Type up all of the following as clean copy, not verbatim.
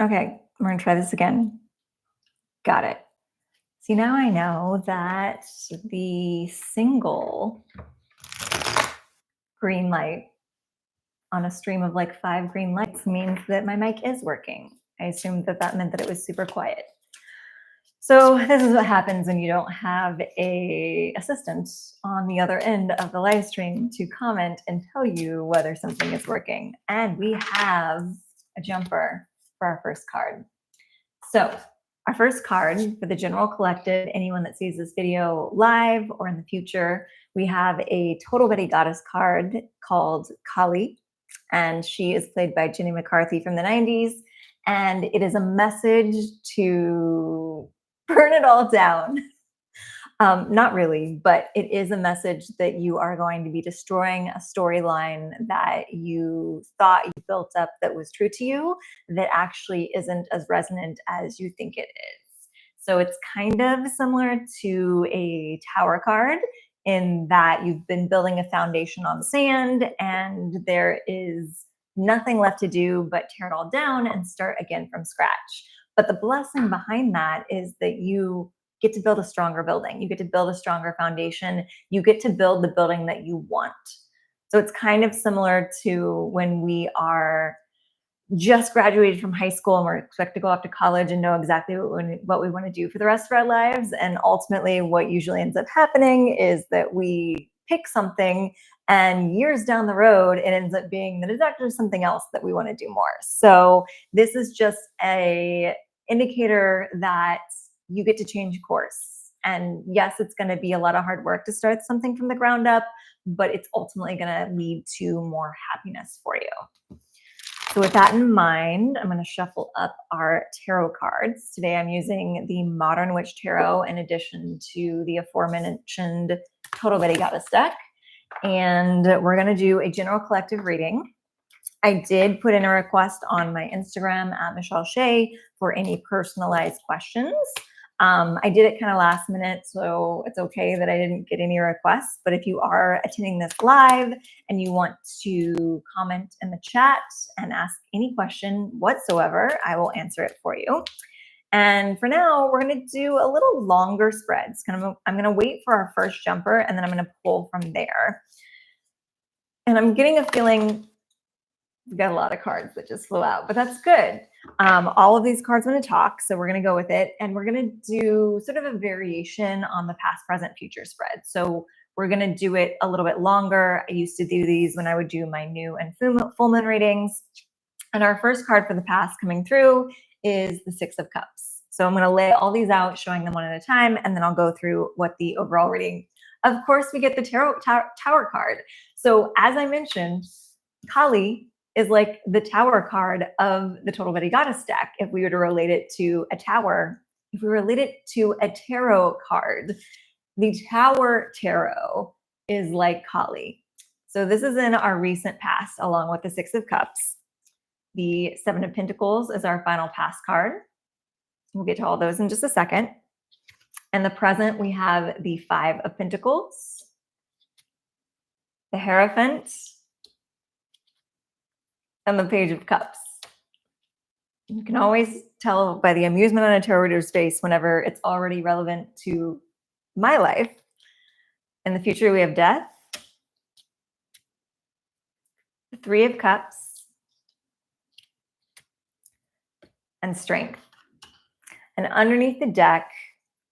Okay, we're gonna try this again. Got it. See, now I know that the single green light on a stream of like 5 green lights means that my mic is working. I assumed that that meant that it was super quiet. So this is what happens when you don't have a assistant on the other end of the live stream to comment and tell you whether something is working. And we have a jumper for our first card. So our first card for the general collective, anyone that sees this video live or in the future, we have a Total Betty Goddess card called Kali, and she is played by Jenny McCarthy from the 90s. And it is a message to burn it all down. Not really, but it is a message that you are going to be destroying a storyline that you thought you built up that was true to you, that actually isn't as resonant as you think it is. So it's kind of similar to a tower card in that you've been building a foundation on sand and there is nothing left to do but tear it all down and start again from scratch. But the blessing behind that is that you get to build a stronger building. You get to build a stronger foundation. You get to build the building that you want. So it's kind of similar to when we are just graduated from high school and we're expected to go off to college and know exactly what we want to do for the rest of our lives. And ultimately, what usually ends up happening is that we pick something and years down the road, it ends up being that it's actually something else that we want to do more. So this is just a indicator that you get to change course. And yes, it's going to be a lot of hard work to start something from the ground up, but it's ultimately going to lead to more happiness for you. So with that in mind, I'm going to shuffle up our tarot cards. Today I'm using the Modern Witch Tarot in addition to the aforementioned Total Betty Goddess deck. And we're going to do a general collective reading. I did put in a request on my Instagram at Michelle Shea for any personalized questions. I did it kind of last minute, so it's okay that I didn't get any requests. But if you are attending this live and you want to comment in the chat and ask any question whatsoever, I will answer it for you. And for now, we're going to do a little longer spreads. I'm going to wait for our first jumper, and then I'm going to pull from there. And I'm getting a feeling we've got a lot of cards that just flew out, but that's good. All of these cards want to talk, so we're going to go with it. And we're going to do sort of a variation on the past, present, future spread. So we're going to do it a little bit longer. I used to do these when I would do my new and full moon readings. And our first card for the past coming through is the Six of Cups. So I'm going to lay all these out, showing them one at a time, and then I'll go through what the overall reading. Of course, we get the Tower card. So as I mentioned, Kali is like the tower card of the Total Betty Goddess deck. If we were to relate it to a tower, if we relate it to a tarot card, the Tower Tarot is like Kali. So this is in our recent past, along with the Six of Cups. The Seven of Pentacles is our final past card. We'll get to all those in just a second. And the present, we have the Five of Pentacles, the Hierophant, and the Page of Cups. You can always tell by the amusement on a tarot reader's face whenever it's already relevant to my life. In the future, we have Death, the Three of Cups, and Strength. And underneath the deck,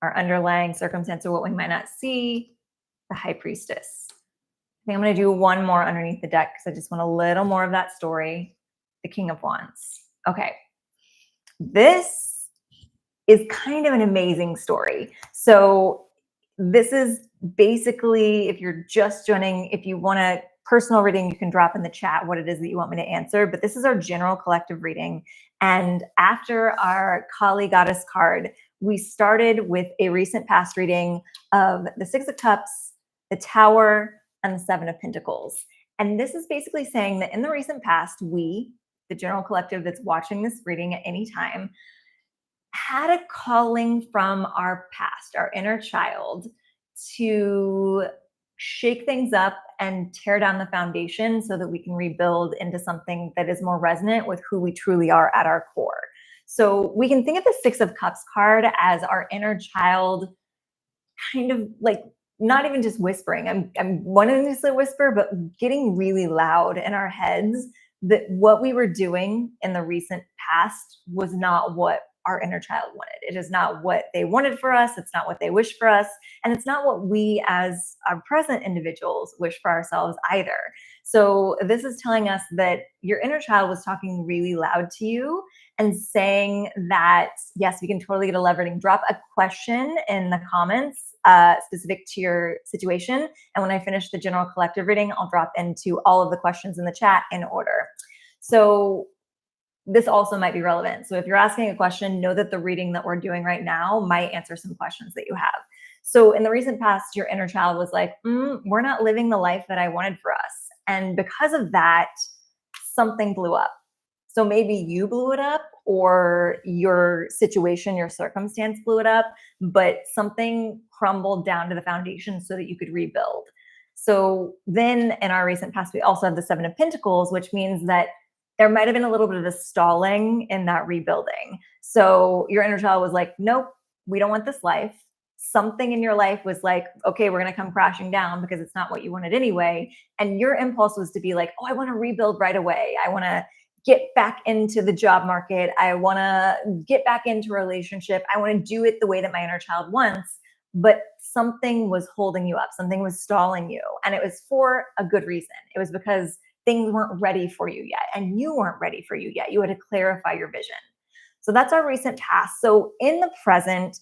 our underlying circumstance, or what we might not see, the High Priestess. I think I'm going to do one more underneath the deck because I just want a little more of that story. The King of Wands. Okay. This is kind of an amazing story. So this is basically, if you're just joining, if you want a personal reading, you can drop in the chat what it is that you want me to answer. But this is our general collective reading. And after our Kali Goddess card, we started with a recent past reading of the Six of Cups, the Tower, and the Seven of Pentacles. And this is basically saying that in the recent past, we, the general collective that's watching this reading at any time, had a calling from our past, our inner child, to shake things up and tear down the foundation so that we can rebuild into something that is more resonant with who we truly are at our core. So we can think of the Six of Cups card as our inner child kind of like not even just whispering. I'm wanting to say whisper, but getting really loud in our heads that what we were doing in the recent past was not what our inner child wanted. It is not what they wanted for us. It's not what they wish for us. And it's not what we as our present individuals wish for ourselves either. So this is telling us that your inner child was talking really loud to you and saying that, yes, we can totally get a lever reading. Drop a question in the comments specific to your situation. And when I finish the general collective reading, I'll drop into all of the questions in the chat in order. So this also might be relevant. So if you're asking a question, know that the reading that we're doing right now might answer some questions that you have. So in the recent past, your inner child was like, we're not living the life that I wanted for us. And because of that, something blew up. So maybe you blew it up or your situation, your circumstance blew it up, but something crumbled down to the foundation so that you could rebuild. So then in our recent past, we also have the Seven of Pentacles, which means that there might have been a little bit of a stalling in that rebuilding. So your inner child was like, nope, we don't want this life. Something in your life was like, okay, we're going to come crashing down because it's not what you wanted anyway. And your impulse was to be like, oh, I want to rebuild right away. I want to get back into the job market. I want to get back into a relationship. I want to do it the way that my inner child wants. But something was holding you up. Something was stalling you. And it was for a good reason. It was because things weren't ready for you yet. And you weren't ready for you yet. You had to clarify your vision. So that's our recent past. So in the present,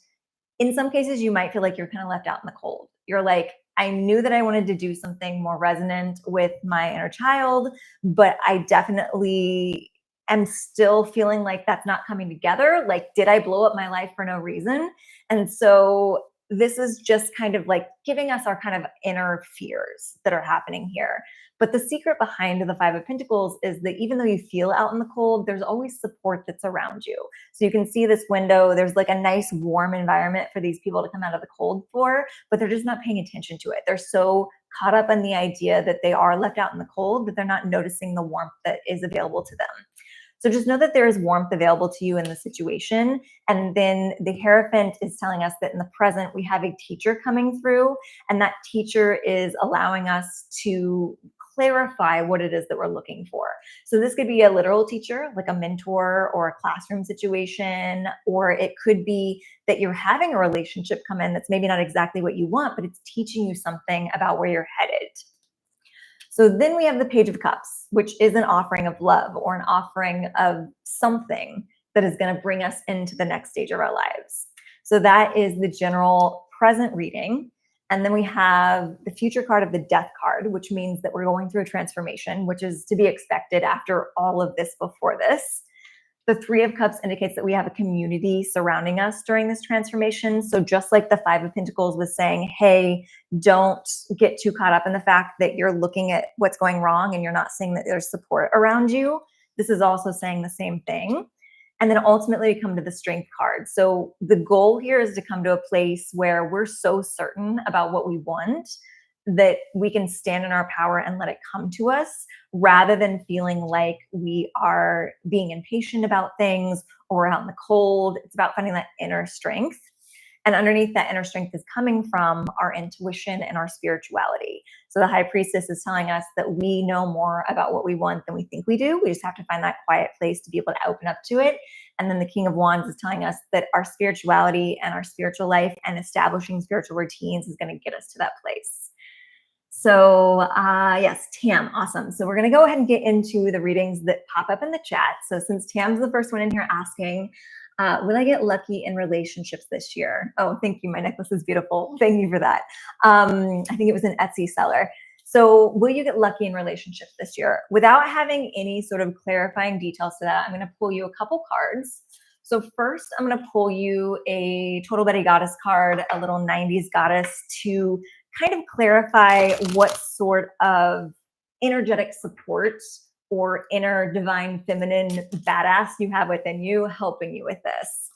in some cases, you might feel like you're kind of left out in the cold. You're like, I knew that I wanted to do something more resonant with my inner child, but I definitely am still feeling like that's not coming together. Like, did I blow up my life for no reason? And so this is just kind of like giving us our kind of inner fears that are happening here. But the secret behind the Five of Pentacles is that even though you feel out in the cold, there's always support that's around you. So you can see this window, there's like a nice warm environment for these people to come out of the cold for, but they're just not paying attention to it. They're so caught up in the idea that they are left out in the cold that they're not noticing the warmth that is available to them. So just know that there is warmth available to you in the situation. And then the Hierophant is telling us that in the present, we have a teacher coming through, and that teacher is allowing us to clarify what it is that we're looking for. So this could be a literal teacher, like a mentor or a classroom situation, or it could be that you're having a relationship come in that's maybe not exactly what you want, but it's teaching you something about where you're headed. So then we have the Page of Cups, which is an offering of love or an offering of something that is going to bring us into the next stage of our lives. So that is the general present reading. And then we have the future card of the Death card, which means that we're going through a transformation, which is to be expected after all of this before this. The Three of Cups indicates that we have a community surrounding us during this transformation. So just like the Five of Pentacles was saying, hey, don't get too caught up in the fact that you're looking at what's going wrong and you're not seeing that there's support around you. This is also saying the same thing. And then ultimately we come to the Strength card. So the goal here is to come to a place where we're so certain about what we want that we can stand in our power and let it come to us, rather than feeling like we are being impatient about things or out in the cold. It's about finding that inner strength. And underneath that inner strength is coming from our intuition and our spirituality. So the High Priestess is telling us that we know more about what we want than we think we do. We just have to find that quiet place to be able to open up to it. And then the King of Wands is telling us that our spirituality and our spiritual life and establishing spiritual routines is going to get us to that place. So yes, Tam, awesome. So we're going to go ahead and get into the readings that pop up in the chat. So since Tam's the first one in here asking, will I get lucky in relationships this year? Oh, thank you. My necklace is beautiful. Thank you for that. I think it was an Etsy seller. So will you get lucky in relationships this year? Without having any sort of clarifying details to that, I'm going to pull you a couple cards. So first, I'm going to pull you a Total Betty Goddess card, a little 90s goddess, to kind of clarify what sort of energetic support or inner divine feminine badass you have within you helping you with this.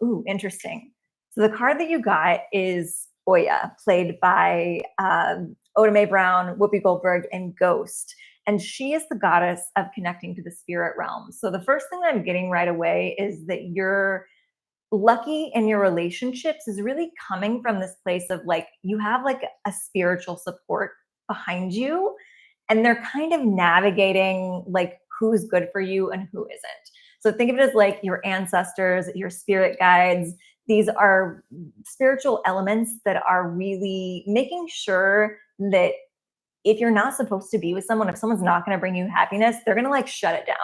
Ooh, interesting. So the card that you got is Oya, played by Oda Mae Brown, Whoopi Goldberg, and Ghost. and she is the goddess of connecting to the spirit realm. So the first thing that I'm getting right away is that you're lucky in your relationships is really coming from this place of like you have like a spiritual support behind you, and they're kind of navigating like who's good for you and who isn't. So think of it as like your ancestors, your spirit guides. These are spiritual elements that are really making sure that if you're not supposed to be with someone, if someone's not going to bring you happiness, they're going to like shut it down.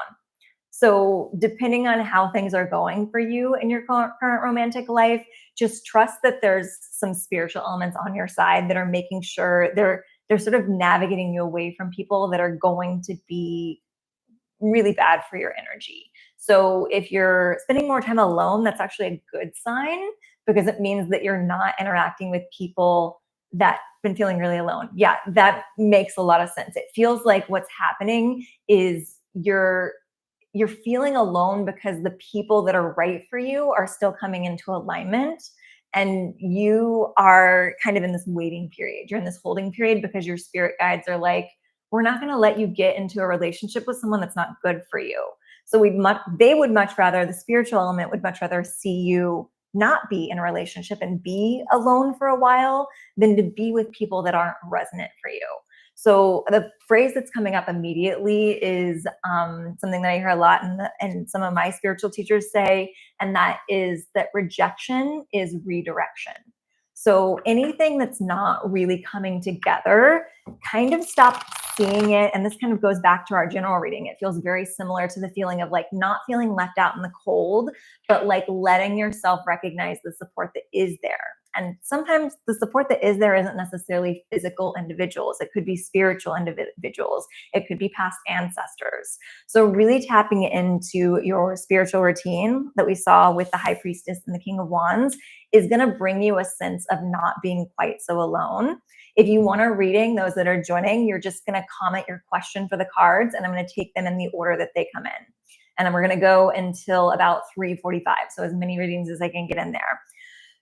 So, depending on how things are going for you in your current romantic life, just trust that there's some spiritual elements on your side that are making sure they're sort of navigating you away from people that are going to be really bad for your energy. So, if you're spending more time alone, that's actually a good sign because it means that you're not interacting with people that been feeling really alone. Yeah, that makes a lot of sense. It feels like what's happening is you're feeling alone because the people that are right for you are still coming into alignment, and you are kind of in this waiting period. You're in this holding period because your spirit guides are like, we're not going to let you get into a relationship with someone that's not good for you. So they would much rather, the spiritual element would much rather see you not be in a relationship and be alone for a while than to be with people that aren't resonant for you. So the phrase that's coming up immediately is something that I hear a lot, and some of my spiritual teachers say, and that is that rejection is redirection. So anything that's not really coming together, kind of stop seeing it. And this kind of goes back to our general reading. It feels very similar to the feeling of like not feeling left out in the cold, but like letting yourself recognize the support that is there. And sometimes the support that is there isn't necessarily physical individuals. It could be spiritual individuals. It could be past ancestors. So really tapping into your spiritual routine that we saw with the High Priestess and the King of Wands is going to bring you a sense of not being quite so alone. If you want a reading, those that are joining, you're just going to comment your question for the cards, and I'm going to take them in the order that they come in. And we're going to go until about 3:45. So as many readings as I can get in there.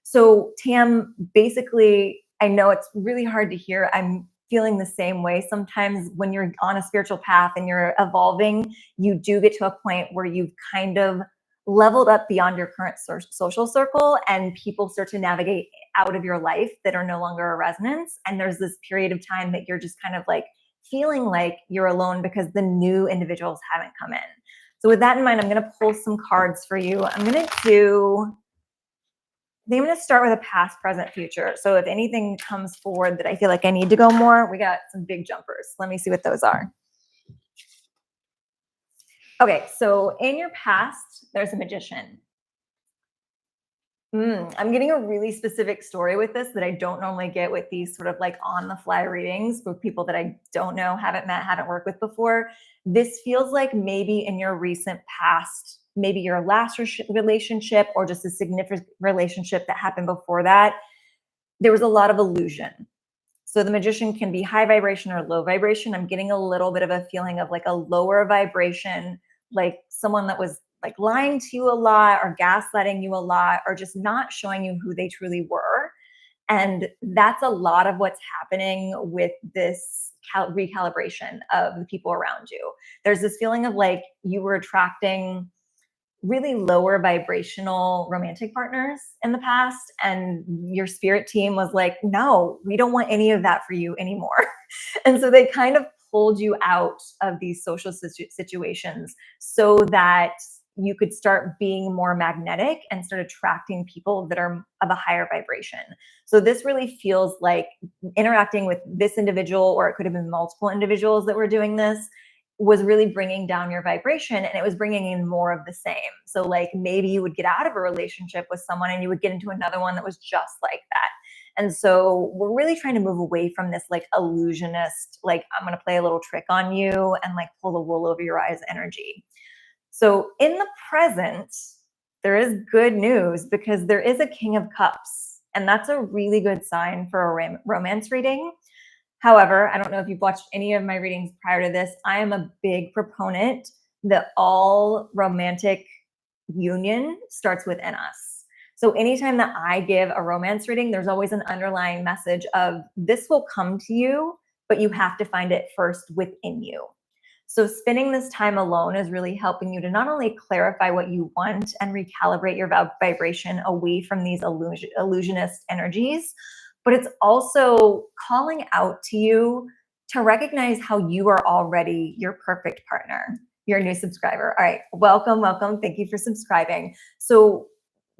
So Tam, basically, I know it's really hard to hear. I'm feeling the same way. Sometimes when you're on a spiritual path and you're evolving, you do get to a point where you've kind of leveled up beyond your current social circle, and people start to navigate out of your life that are no longer a resonance. And there's this period of time that you're just kind of like feeling like you're alone because the new individuals haven't come in. So with that in mind, I'm going to pull some cards for you. I'm going to start with a past, present, future. So if anything comes forward that I feel like I need to go more, we got some big jumpers. Let me see what those are. Okay, so in your past, there's a magician. I'm getting a really specific story with this that I don't normally get with these sort of like on the fly readings with people that I don't know, haven't met, haven't worked with before. This feels like maybe in your recent past, maybe your last relationship or just a significant relationship that happened before that, there was a lot of illusion. So the magician can be high vibration or low vibration. I'm getting a little bit of a feeling of like a lower vibration, like someone that was like lying to you a lot or gaslighting you a lot or just not showing you who they truly were. And that's a lot of what's happening with this recalibration of the people around you. There's this feeling of like you were attracting really lower vibrational romantic partners in the past, and your spirit team was like, no, we don't want any of that for you anymore. And so they kind of pulled you out of these social situations so that you could start being more magnetic and start attracting people that are of a higher vibration. So this really feels like interacting with this individual, or it could have been multiple individuals that were doing this, was really bringing down your vibration, and it was bringing in more of the same. So like maybe you would get out of a relationship with someone and you would get into another one that was just like that. And so we're really trying to move away from this like illusionist, like I'm going to play a little trick on you and like pull the wool over your eyes energy. So in the present, there is good news because there is a King of Cups, and that's a really good sign for a romance reading. However, I don't know if you've watched any of my readings prior to this. I am a big proponent that all romantic union starts within us. So anytime that I give a romance reading, there's always an underlying message of this will come to you, but you have to find it first within you. So spending this time alone is really helping you to not only clarify what you want and recalibrate your vibration away from these illusionist energies, but it's also calling out to you to recognize how you are already your perfect partner. You're a new subscriber. All right, welcome, welcome. Thank you for subscribing. So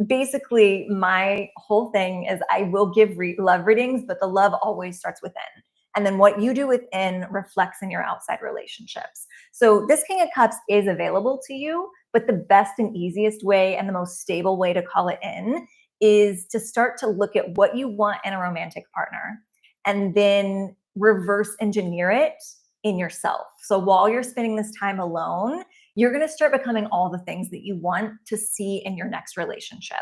basically, my whole thing is I will give love readings, but the love always starts within. And then what you do within reflects in your outside relationships. So this King of Cups is available to you, but the best and easiest way and the most stable way to call it in is to start to look at what you want in a romantic partner and then reverse engineer it in yourself. So while you're spending this time alone, you're going to start becoming all the things that you want to see in your next relationship.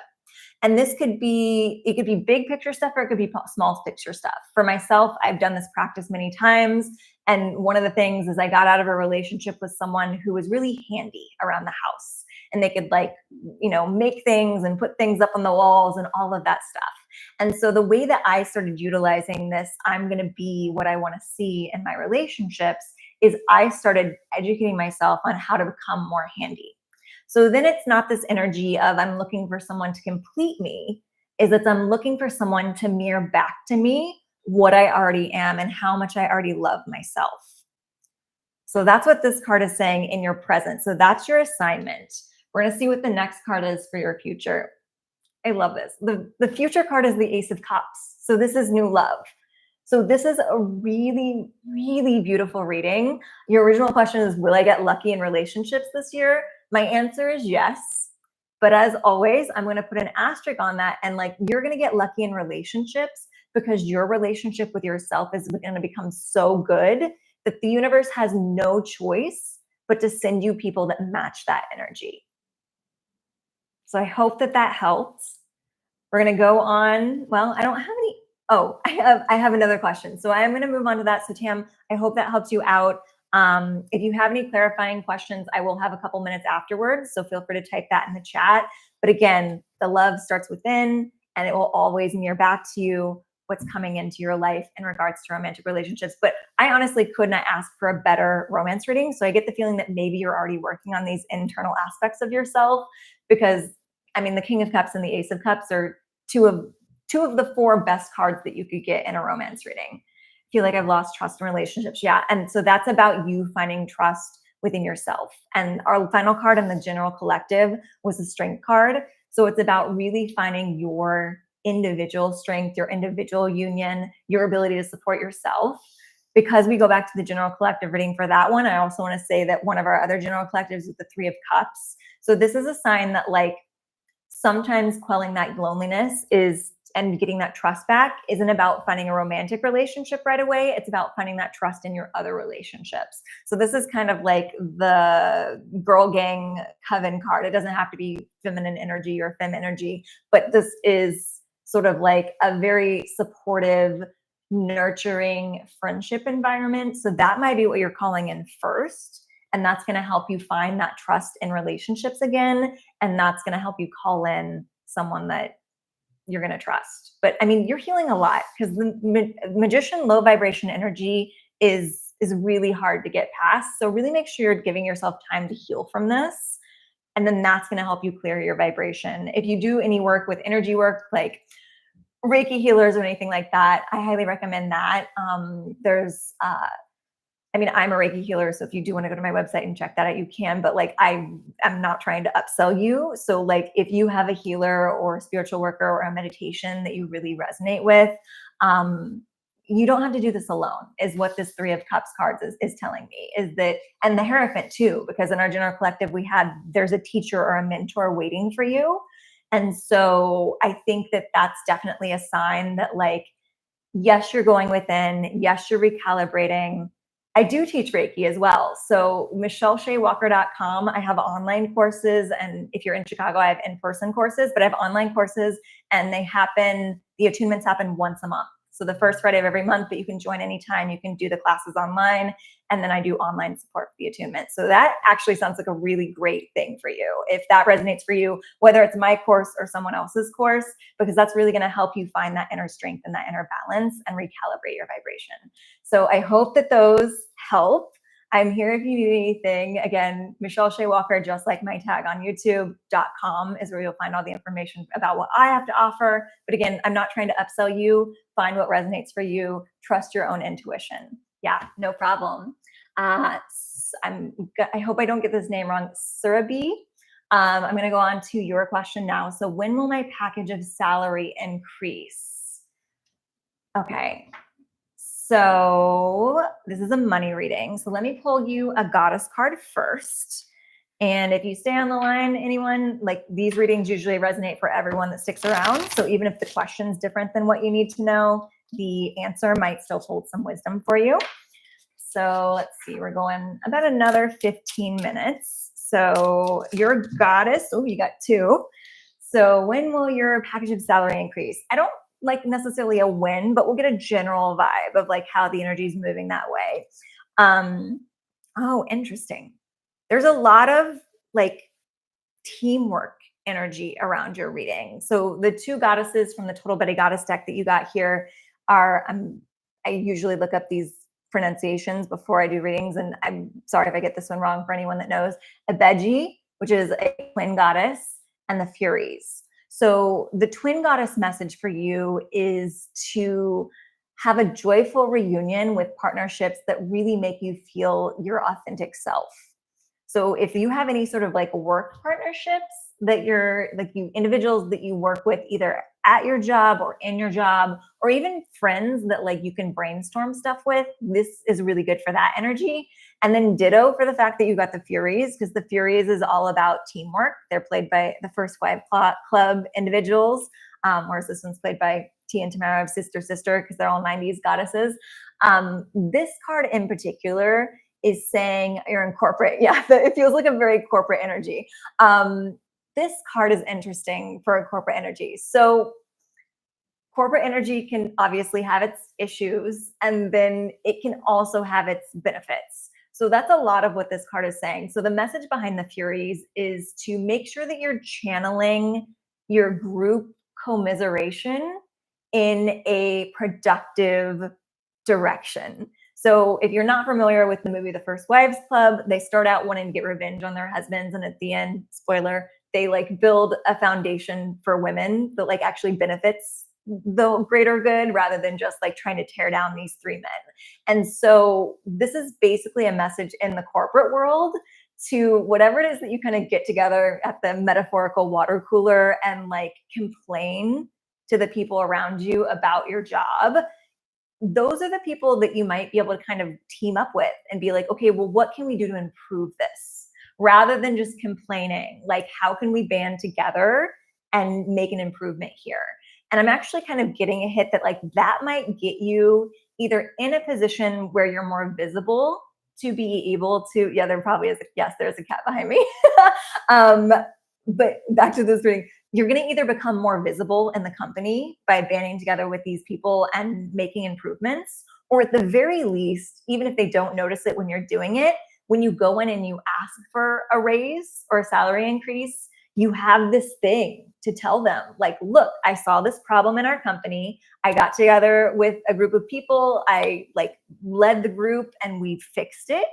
And this could be, it could be big picture stuff or it could be small picture stuff. For myself, I've done this practice many times. And one of the things is I got out of a relationship with someone who was really handy around the house. And they could make things and put things up on the walls and all of that stuff. And so the way that I started utilizing this, I'm going to be what I want to see in my relationships, is I started educating myself on how to become more handy. So then it's not this energy of I'm looking for someone to complete me, is that I'm looking for someone to mirror back to me what I already am and how much I already love myself. So that's what this card is saying in your present. So that's your assignment. We're going to see what the next card is for your future. I love this. The future card is the Ace of Cups. So this is new love. So this is a really, really beautiful reading. Your original question is, will I get lucky in relationships this year? My answer is yes. But as always, I'm going to put an asterisk on that. And you're going to get lucky in relationships because your relationship with yourself is going to become so good that the universe has no choice but to send you people that match that energy. So I hope that that helps. We're going to go on. Well, I don't have any. Oh, I have another question. So I am going to move on to that. So Tam, I hope that helps you out. If you have any clarifying questions, I will have a couple minutes afterwards. So feel free to type that in the chat. But again, the love starts within and it will always mirror back to you what's coming into your life in regards to romantic relationships. But I honestly could not ask for a better romance reading. So I get the feeling that maybe you're already working on these internal aspects of yourself, because I mean, the King of Cups and the Ace of Cups are two of the four best cards that you could get in a romance reading. I feel like I've lost trust in relationships. Yeah. And so that's about you finding trust within yourself. And our final card in the general collective was the Strength card. So it's about really finding your individual strength, your individual union, your ability to support yourself. Because we go back to the general collective reading for that one, I also want to say that one of our other general collectives is the Three of Cups. So this is a sign that sometimes quelling that loneliness and getting that trust back isn't about finding a romantic relationship right away. It's about finding that trust in your other relationships. So this is kind of like the girl gang coven card. It doesn't have to be feminine energy or femme energy, but this is sort of like a very supportive, nurturing friendship environment. So that might be what you're calling in first. And that's going to help you find that trust in relationships again. And that's going to help you call in someone that you're going to trust. But I mean, you're healing a lot, because the Magician low vibration energy is really hard to get past. So really make sure you're giving yourself time to heal from this. And then that's going to help you clear your vibration. If you do any work with energy work, like Reiki healers or anything like that, I highly recommend that. I'm a Reiki healer, so if you do want to go to my website and check that out, you can. But I am not trying to upsell you. So if you have a healer or a spiritual worker or a meditation that you really resonate with, you don't have to do this alone, is what this Three of Cups cards is telling me. Is that, and the Hierophant too, because in our general collective, there's a teacher or a mentor waiting for you. And so I think that that's definitely a sign that yes, you're going within. Yes, you're recalibrating. I do teach Reiki as well. So MichelleSheaWalker.com. I have online courses. And if you're in Chicago, I have in-person courses, but I have online courses, and the attunements happen once a month. So the first Friday of every month, that you can join anytime. You can do the classes online. And then I do online support for the attunement. So that actually sounds like a really great thing for you, if that resonates for you, whether it's my course or someone else's course, because that's really going to help you find that inner strength and that inner balance and recalibrate your vibration. So I hope that those help. I'm here if you need anything. Again, Michelle Shea Walker, just like my tag on youtube.com is where you'll find all the information about what I have to offer. But again, I'm not trying to upsell you. Find what resonates for you. Trust your own intuition. Yeah, no problem. I hope I don't get this name wrong. Surabi. I'm going to go on to your question now. So when will my package of salary increase? Okay. So this is a money reading. So let me pull you a goddess card first. And if you stay on the line, anyone, like these readings usually resonate for everyone that sticks around. So even if the question's different than what you need to know, the answer might still hold some wisdom for you. So let's see, we're going about another 15 minutes. So your goddess, oh, you got two. So when will your package of salary increase? I don't like necessarily a when, but we'll get a general vibe of like how the energy is moving that way. Oh, interesting. There's a lot of like teamwork energy around your reading. So the two goddesses from the Total Betty Goddess deck that you got here are, I usually look up these pronunciations before I do readings, and I'm sorry if I get this one wrong for anyone that knows. Abeji, which is a twin goddess, and the Furies. So the twin goddess message for you is to have a joyful reunion with partnerships that really make you feel your authentic self. So if you have any sort of like work partnerships that you're like you individuals that you work with either at your job or in your job, or even friends that like you can brainstorm stuff with, this is really good for that energy. And then ditto for the fact that you got the Furies, because the Furies is all about teamwork. They're played by the First Wife Club individuals, whereas this one's played by Tia and Tamara of Sister Sister, because they're all 90s goddesses. This card in particular is saying you're in corporate. Yeah, it feels like a very corporate energy. This card is interesting for a corporate energy. So corporate energy can obviously have its issues, and then it can also have its benefits. So that's a lot of what this card is saying. So the message behind the Furies is to make sure that you're channeling your group commiseration in a productive direction. So if you're not familiar with the movie The First Wives Club, they start out wanting to get revenge on their husbands, and at the end, spoiler, they like build a foundation for women that like actually benefits the greater good rather than just like trying to tear down these three men. And so this is basically a message in the corporate world to whatever it is that you kind of get together at the metaphorical water cooler and like complain to the people around you about your job. Those are the people that you might be able to kind of team up with and be like, okay, well, what can we do to improve this? Rather than just complaining, like, how can we band together and make an improvement here? And I'm actually kind of getting a hit that like that might get you either in a position where you're more visible to be able to, yeah, there probably is, yes, there's a cat behind me. But back to this reading, you're going to either become more visible in the company by banding together with these people and making improvements, or at the very least, even if they don't notice it when you're doing it, when you go in and you ask for a raise or a salary increase, you have this thing to tell them, like, look, I saw this problem in our company. I got together with a group of people. I like led the group and we fixed it.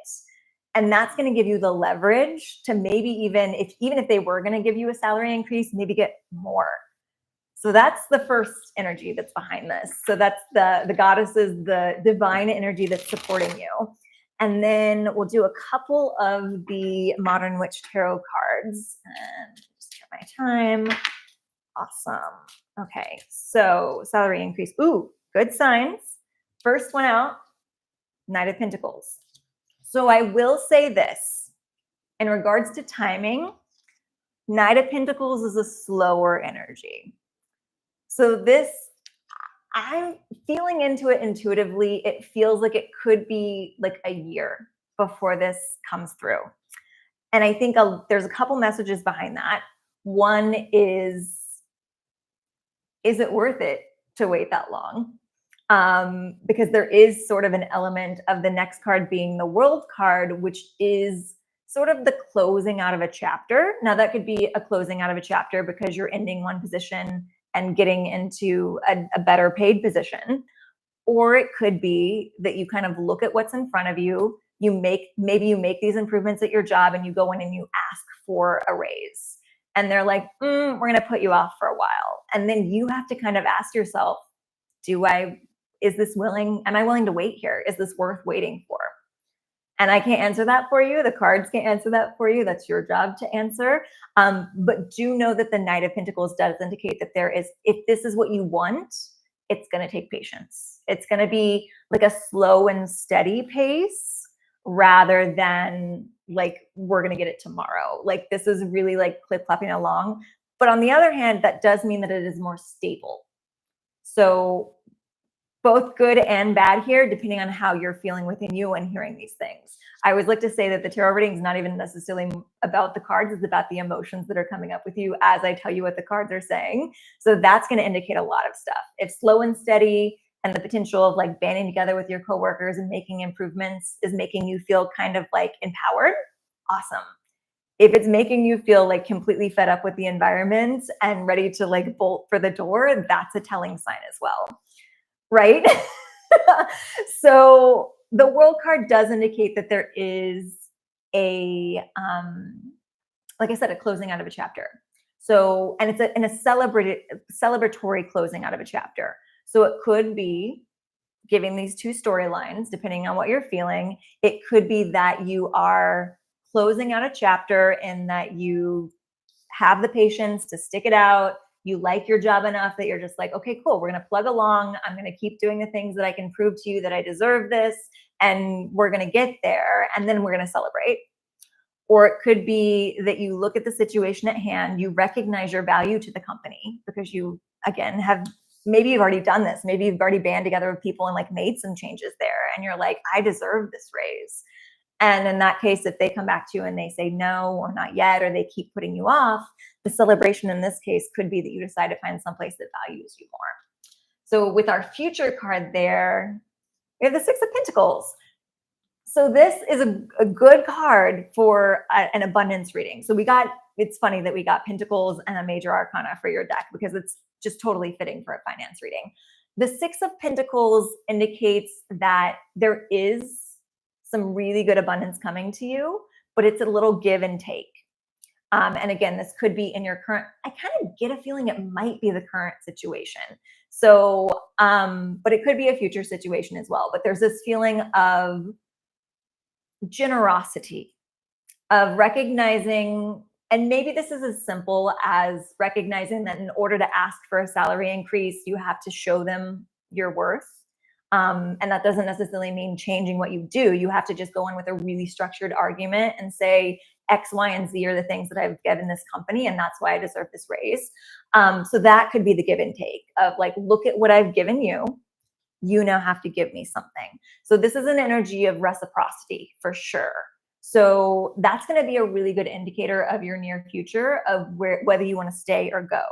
And that's going to give you the leverage to maybe even if they were going to give you a salary increase, maybe get more. So that's the first energy that's behind this. So that's the goddesses, the divine energy that's supporting you. And then we'll do a couple of the Modern Witch Tarot cards. And just get my time. Awesome. Okay, so salary increase. Ooh, good signs. First one out, Knight of Pentacles. So I will say this, in regards to timing, Knight of Pentacles is a slower energy. So this, I'm feeling into it intuitively. It feels like it could be like a year before this comes through. And I think there's a couple messages behind that. One is it worth it to wait that long? Because there is sort of an element of the next card being the World card, which is sort of the closing out of a chapter. Now that could be a closing out of a chapter because you're ending one position and getting into a better paid position. Or it could be that you kind of look at what's in front of you, maybe you make these improvements at your job and you go in and you ask for a raise. And they're like, we're going to put you off for a while. And then you have to kind of ask yourself, am I willing to wait here? Is this worth waiting for? And I can't answer that for you. The cards can't answer that for you. That's your job to answer. But do know that the Knight of Pentacles does indicate that if this is what you want, it's going to take patience. It's going to be like a slow and steady pace rather than like, we're going to get it tomorrow. Like this is really like clip-clopping along. But on the other hand, that does mean that it is more stable. So both good and bad here, depending on how you're feeling within you and hearing these things. I always like to say that the tarot reading is not even necessarily about the cards, it's about the emotions that are coming up with you as I tell you what the cards are saying. So that's going to indicate a lot of stuff. If slow and steady and the potential of like banding together with your coworkers and making improvements is making you feel kind of like empowered, awesome. If it's making you feel like completely fed up with the environment and ready to like bolt for the door, that's a telling sign as well. Right? So the World card does indicate that there is like I said, a closing out of a chapter. So, and it's in a celebratory closing out of a chapter. So it could be giving these two storylines, depending on what you're feeling. It could be that you are closing out a chapter and that you have the patience to stick it out. You like your job enough that you're just like, okay, cool. We're going to plug along. I'm going to keep doing the things that I can prove to you that I deserve this. And we're going to get there. And then we're going to celebrate. Or it could be that you look at the situation at hand, you recognize your value to the company because you, again, maybe you've already done this. Maybe you've already banded together with people and like made some changes there. And you're like, I deserve this raise. And in that case, if they come back to you and they say no or not yet, or they keep putting you off, the celebration in this case could be that you decide to find someplace that values you more. So with our future card there, we have the Six of Pentacles. So this is a good card for an abundance reading. So it's funny that we got Pentacles and a Major Arcana for your deck because it's just totally fitting for a finance reading. The Six of Pentacles indicates that there is some really good abundance coming to you, but it's a little give and take. And again, this could be in your current, I kind of get a feeling it might be the current situation. So, but it could be a future situation as well. But there's this feeling of generosity, of recognizing, and maybe this is as simple as recognizing that in order to ask for a salary increase, you have to show them your worth. And that doesn't necessarily mean changing what you do. You have to just go in with a really structured argument and say X, Y, and Z are the things that I've given this company, and that's why I deserve this raise. So that could be the give and take of like, look at what I've given you. You now have to give me something. So this is an energy of reciprocity for sure. So that's going to be a really good indicator of your near future of whether you want to stay or go.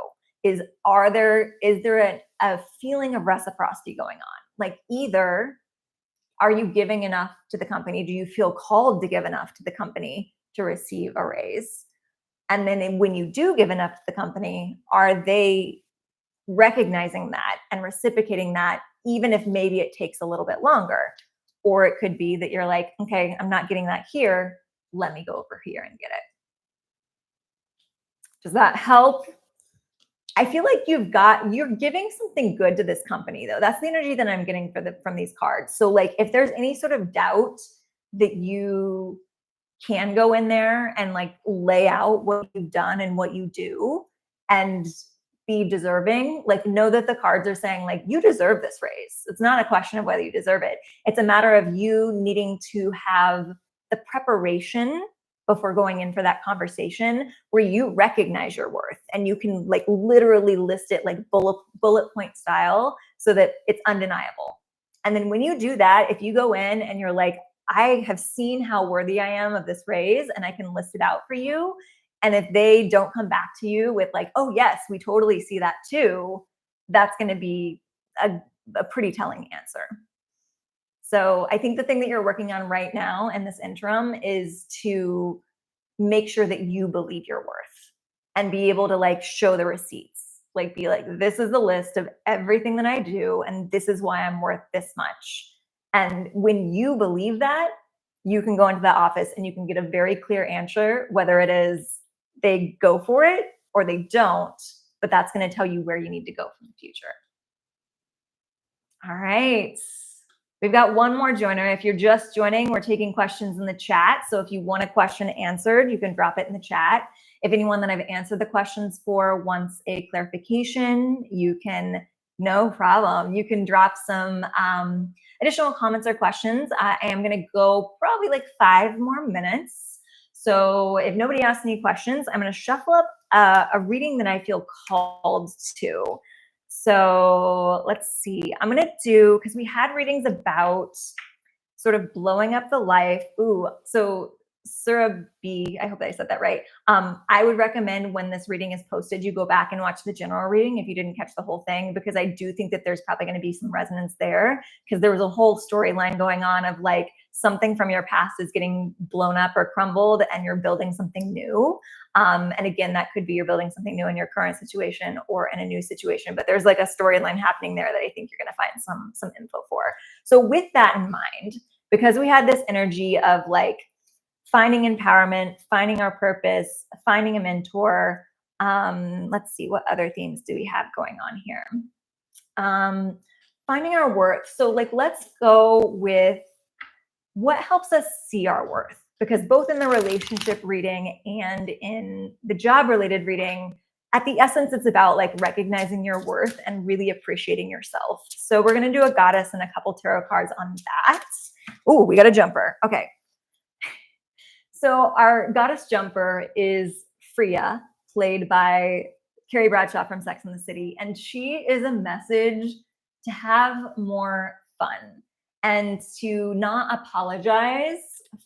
Is there a feeling of reciprocity going on? Like either are you giving enough to the company? Do you feel called to give enough to the company to receive a raise? And then when you do give enough to the company, are they recognizing that and reciprocating that, even if maybe it takes a little bit longer? Or it could be that you're like, okay, I'm not getting that here. Let me go over here and get it. Does that help? I feel like you're giving something good to this company though. That's the energy that I'm getting from these cards. So like if there's any sort of doubt that you can go in there and like lay out what you've done and what you do and be deserving, like know that the cards are saying like, you deserve this raise. It's not a question of whether you deserve it. It's a matter of you needing to have the preparation before going in for that conversation where you recognize your worth and you can like literally list it like bullet point style so that it's undeniable. And then when you do that, if you go in and you're like, I have seen how worthy I am of this raise and I can list it out for you. And if they don't come back to you with like, oh yes, we totally see that too, that's going to be a pretty telling answer. So I think the thing that you're working on right now in this interim is to make sure that you believe your worth and be able to like show the receipts, like be like, this is the list of everything that I do. And this is why I'm worth this much. And when you believe that, you can go into that office and you can get a very clear answer, whether it is they go for it or they don't, but that's going to tell you where you need to go for the future. All right. We've got one more joiner. If you're just joining, we're taking questions in the chat. So if you want a question answered, you can drop it in the chat. If anyone that I've answered the questions for wants a clarification, you can, no problem. You can drop some additional comments or questions. I am going to go probably like 5 more minutes. So if nobody asks any questions, I'm going to shuffle up a reading that I feel called to. So let's see. I'm going to do, because we had readings about sort of blowing up the life. Ooh, so Surah B, I hope that I said that right. I would recommend when this reading is posted, you go back and watch the general reading if you didn't catch the whole thing, because I do think that there's probably going to be some resonance there, because there was a whole storyline going on of like something from your past is getting blown up or crumbled and you're building something new. And again, that could be you're building something new in your current situation or in a new situation, but there's like a storyline happening there that I think you're going to find some info for. So with that in mind, because we had this energy of like finding empowerment, finding our purpose, finding a mentor. Let's see, what other themes do we have going on here? Finding our worth. So like, let's go with what helps us see our worth, because both in the relationship reading and in the job related reading, at the essence, it's about like recognizing your worth and really appreciating yourself. So we're going to do a goddess and a couple tarot cards on that. Oh, we got a jumper. Okay. So our goddess jumper is Freya, played by Carrie Bradshaw from Sex and the City. And she is a message to have more fun and to not apologize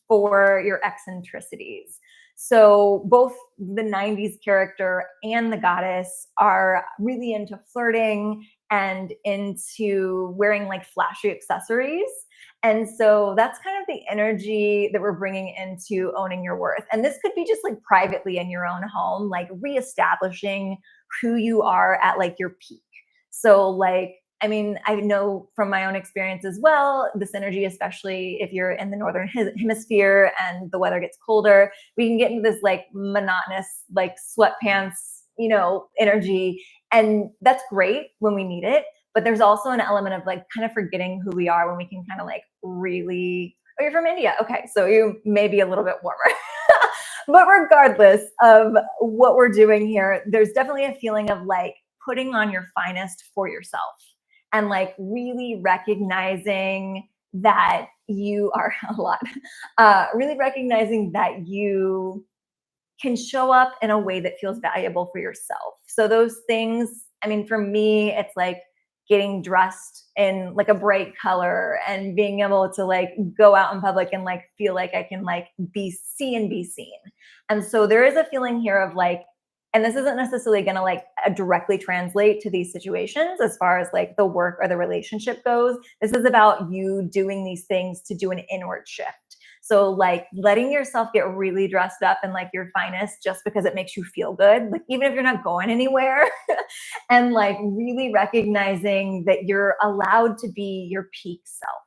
for your eccentricities. So both the 90s character and the goddess are really into flirting and into wearing like flashy accessories. And so that's kind of the energy that we're bringing into owning your worth. And this could be just like privately in your own home, like reestablishing who you are at like your peak. So like, I mean, I know from my own experience as well, this energy, especially if you're in the northern hemisphere and the weather gets colder, we can get into this like monotonous, like sweatpants, you know, energy. And that's great when we need it. But there's also an element of like kind of forgetting who we are when we can kind of like really, oh, you're from India. Okay. So you may be a little bit warmer. But regardless of what we're doing here, there's definitely a feeling of like putting on your finest for yourself and like really recognizing that you are a lot, really recognizing that you can show up in a way that feels valuable for yourself. So those things, I mean, for me, it's like getting dressed in like a bright color and being able to like go out in public and like feel like I can like be seen. And so there is a feeling here of like, and this isn't necessarily going to like directly translate to these situations as far as like the work or the relationship goes. This is about you doing these things to do an inward shift. So like letting yourself get really dressed up in like your finest just because it makes you feel good, like even if you're not going anywhere, and like really recognizing that you're allowed to be your peak self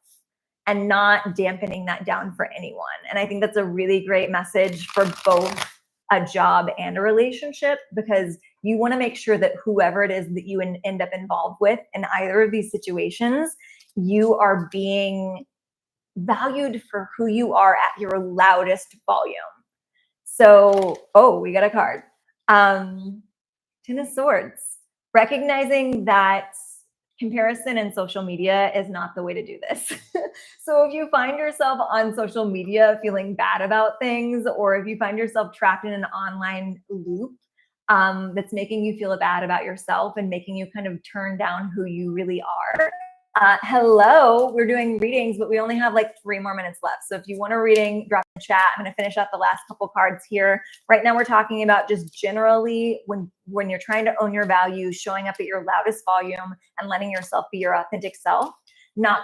and not dampening that down for anyone. And I think that's a really great message for both a job and a relationship, because you want to make sure that whoever it is that you end up involved with in either of these situations, you are being valued for who you are at your loudest volume. So, oh, we got a card. Ten of Swords. Recognizing that comparison in social media is not the way to do this. So if you find yourself on social media feeling bad about things, or if you find yourself trapped in an online loop that's making you feel bad about yourself and making you kind of turn down who you really are, hello, we're doing readings, but we only have like 3 more minutes left. So if you want a reading, drop in the chat. I'm going to finish up the last couple cards here. Right now, we're talking about just generally when you're trying to own your value, showing up at your loudest volume and letting yourself be your authentic self, not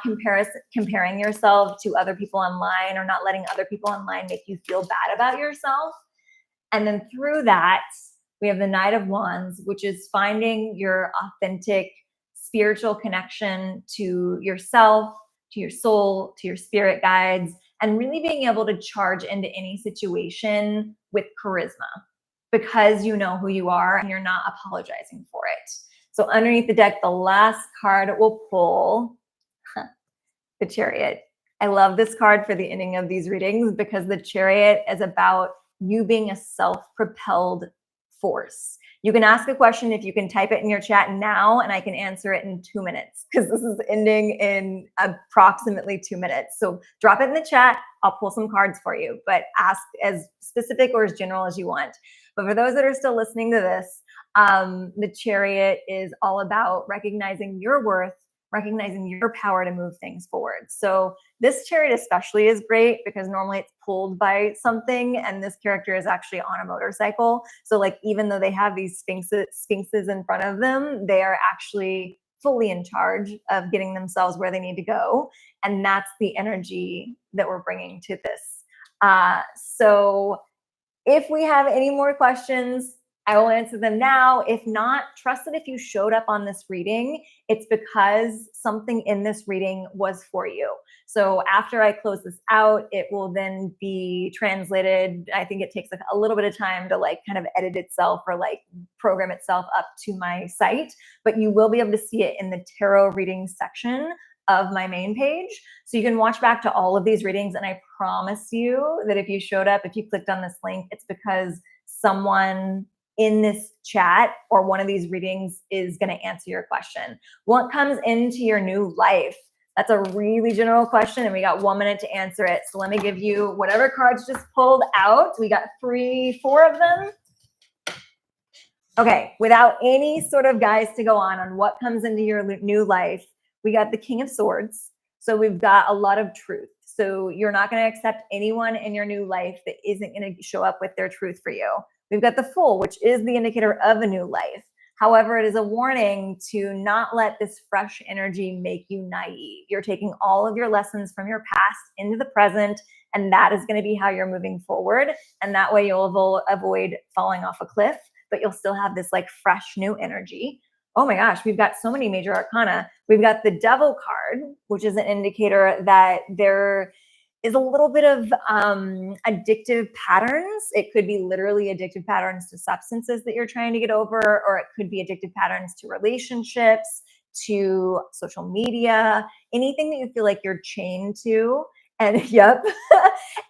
comparing yourself to other people online, or not letting other people online make you feel bad about yourself. And then through that, we have the Knight of Wands, which is finding your authentic spiritual connection to yourself, to your soul, to your spirit guides, and really being able to charge into any situation with charisma because you know who you are and you're not apologizing for it. So underneath the deck, the last card we'll pull, the Chariot. I love this card for the ending of these readings because the Chariot is about you being a self-propelled force. You can ask a question if you can type it in your chat now, and I can answer it in 2 minutes because this is ending in approximately 2 minutes. So drop it in the chat. I'll pull some cards for you, but ask as specific or as general as you want. But for those that are still listening to this, the Chariot is all about recognizing your worth, recognizing your power to move things forward. So this Chariot especially is great because normally it's pulled by something, and this character is actually on a motorcycle. So like, even though they have these sphinxes in front of them, they are actually fully in charge of getting themselves where they need to go. And that's the energy that we're bringing to this. So if we have any more questions, I will answer them now. If not, trust that if you showed up on this reading, it's because something in this reading was for you. So after I close this out, it will then be translated. I think it takes like a little bit of time to like kind of edit itself or like program itself up to my site, but you will be able to see it in the tarot reading section of my main page. So you can watch back to all of these readings. And I promise you that if you showed up, if you clicked on this link, it's because someone in this chat or one of these readings is going to answer your question. What comes into your new life? That's a really general question, and we got 1 minute to answer it. So let me give you whatever cards just pulled out. We got 4 of them. Okay, without any sort of guys to go on what comes into your new life, we got the King of Swords. So we've got a lot of truth. So you're not going to accept anyone in your new life that isn't going to show up with their truth for you. We've got the Fool, which is the indicator of a new life. However, it is a warning to not let this fresh energy make you naive. You're taking all of your lessons from your past into the present, and that is going to be how you're moving forward. And that way you'll avoid falling off a cliff, but you'll still have this like fresh new energy. Oh my gosh, we've got so many major arcana. We've got the Devil card, which is an indicator that there is a little bit of addictive patterns. It could be literally addictive patterns to substances that you're trying to get over, or it could be addictive patterns to relationships, to social media, anything that you feel like you're chained to. And yep,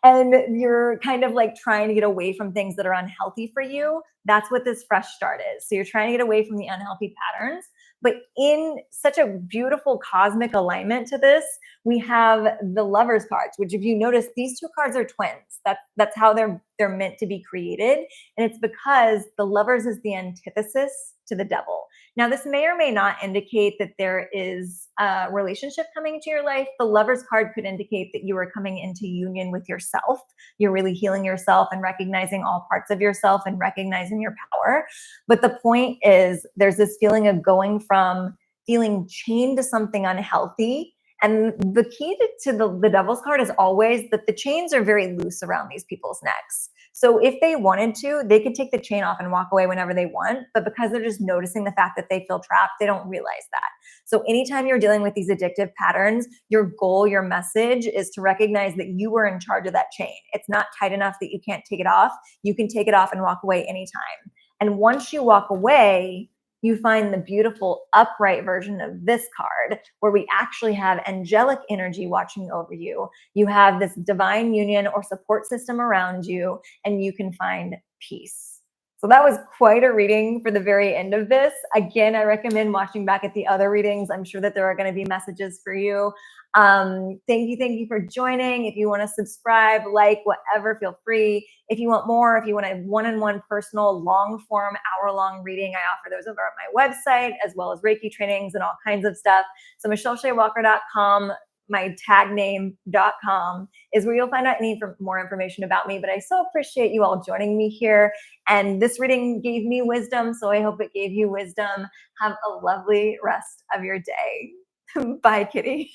and you're kind of like trying to get away from things that are unhealthy for you. That's what this fresh start is. So you're trying to get away from the unhealthy patterns. But in such a beautiful cosmic alignment to this, we have the Lovers cards, which if you notice, these 2 cards are twins. That's how they're meant to be created. And it's because the Lovers is the antithesis to the Devil. Now, this may or may not indicate that there is a relationship coming into your life. The Lovers card could indicate that you are coming into union with yourself. You're really healing yourself and recognizing all parts of yourself and recognizing your power. But the point is, there's this feeling of going from feeling chained to something unhealthy. And the key to the Devil's card is always that the chains are very loose around these people's necks. So if they wanted to, they could take the chain off and walk away whenever they want. But because they're just noticing the fact that they feel trapped, they don't realize that. So anytime you're dealing with these addictive patterns, your goal, your message is to recognize that you were in charge of that chain. It's not tight enough that you can't take it off. You can take it off and walk away anytime. And once you walk away, you find the beautiful upright version of this card where we actually have angelic energy watching over you. You have this divine union or support system around you, and you can find peace. So that was quite a reading for the very end of this. Again, I recommend watching back at the other readings. I'm sure that there are going to be messages for you. Thank you for joining. If you want to subscribe, like, whatever, feel free. If you want more, if you want a one-on-one personal long form hour-long reading, I offer those over at my website, as well as Reiki trainings and all kinds of stuff. So michelleshewalker.com, my tagname.com is where you'll find out any more information about me. But I so appreciate you all joining me here. And this reading gave me wisdom, so I hope it gave you wisdom. Have a lovely rest of your day. Bye, kitty.